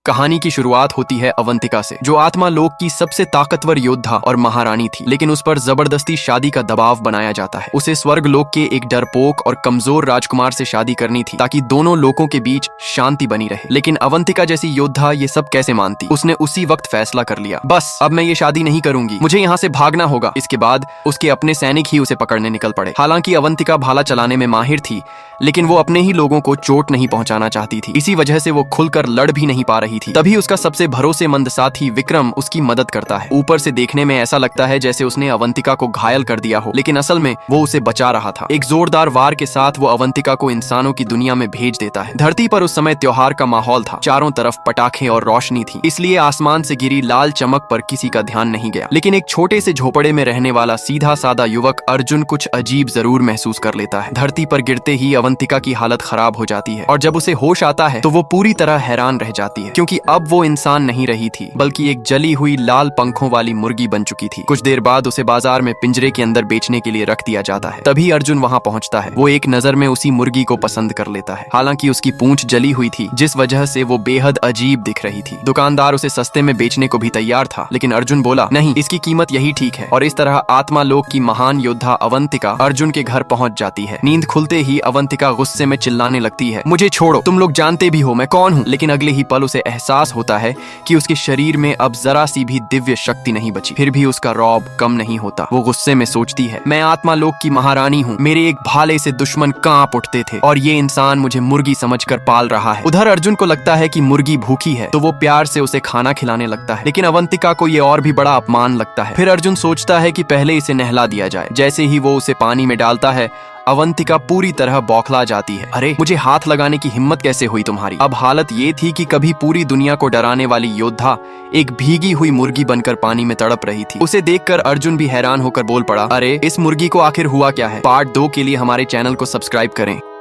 कहानी की शुरुआत होती है अवंतिका से, जो आत्मा लोक की सबसे ताकतवर योद्धा और महारानी थी, लेकिन उस पर जबरदस्ती शादी का दबाव बनाया जाता है। उसे स्वर्ग लोक के एक डरपोक और कमजोर राजकुमार से शादी करनी थी ताकि दोनों लोकों के बीच शांति बनी रहे। लेकिन अवंतिका जैसी योद्धा ये सब कैसे मानती? उसने उसी वक्त फैसला कर लिया, बस अब मैं ये शादी नहीं करूंगी, मुझे यहाँ से भागना होगा। इसके बाद उसके अपने सैनिक ही उसे पकड़ने निकल पड़े। हालांकि अवंतिका भाला चलाने में माहिर थी, लेकिन वो अपने ही लोगों को चोट नहीं पहुंचाना चाहती थी। इसी वजह से वो खुलकर लड़ भी नहीं पा रही थी। तभी उसका सबसे भरोसेमंद साथी विक्रम उसकी मदद करता है। ऊपर से देखने में ऐसा लगता है जैसे उसने अवंतिका को घायल कर दिया हो, लेकिन असल में वो उसे बचा रहा था। एक जोरदार वार के साथ वो अवंतिका को इंसानों की दुनिया में भेज देता है। धरती पर उस समय त्योहार का माहौल था, चारों तरफ पटाखे और रोशनी थी, इसलिए आसमान से गिरी लाल चमक पर किसी का ध्यान नहीं गया। लेकिन एक छोटे से झोपड़े में रहने वाला सीधा सादा युवक अर्जुन कुछ अजीब जरूर महसूस कर लेता है। धरती पर गिरते ही अवंतिका की हालत खराब हो जाती है और जब उसे होश आता है तो वो पूरी तरह हैरान रह जाती है, क्योंकि अब वो इंसान नहीं रही थी बल्कि एक जली हुई लाल पंखों वाली मुर्गी बन चुकी थी। कुछ देर बाद उसे बाजार में पिंजरे के अंदर बेचने के लिए रख दिया जाता है। तभी अर्जुन वहां पहुंचता है। वो एक नजर में उसी मुर्गी को पसंद कर लेता है। हालांकि उसकी पूंछ जली हुई थी, जिस वजह से वो बेहद अजीब दिख रही थी। दुकानदार उसे सस्ते में बेचने को भी तैयार था, लेकिन अर्जुन बोला नहीं, इसकी कीमत यही ठीक है। और इस तरह आत्मा लोक की महान योद्धा अवंतिका अर्जुन के घर पहुंच जाती है। नींद खुलते ही अवंतिका गुस्से में चिल्लाने लगती है, मुझे छोड़ो, तुम लोग जानते भी हो मैं कौन हूँ। लेकिन अगले ही पल उसे एहसास होता है कि उसके शरीर में अब जरा सी भी दिव्य शक्ति नहीं बची। फिर भी उसका रौब कम नहीं होता। वो गुस्से में सोचती है, मैं आत्मा लोक की महारानी हूँ, मेरे एक भाले से दुश्मन कांप उठते थे और ये इंसान मुझे मुर्गी समझकर पाल रहा है। उधर अर्जुन को लगता है कि मुर्गी भूखी है, तो वो प्यार से उसे खाना खिलाने लगता है। लेकिन अवंतिका को ये और भी बड़ा अपमान लगता है। फिर अर्जुन सोचता है कि पहले इसे नहला दिया जाए। जैसे ही वो उसे पानी में डालता है, अवंतिका पूरी तरह बौखला जाती है। अरे, मुझे हाथ लगाने की हिम्मत कैसे हुई तुम्हारी? अब हालत ये थी कि कभी पूरी दुनिया को डराने वाली योद्धा एक भीगी हुई मुर्गी बनकर पानी में तड़प रही थी। उसे देखकर अर्जुन भी हैरान होकर बोल पड़ा, अरे इस मुर्गी को आखिर हुआ क्या है? पार्ट 2 के लिए हमारे चैनल को सब्सक्राइब करें।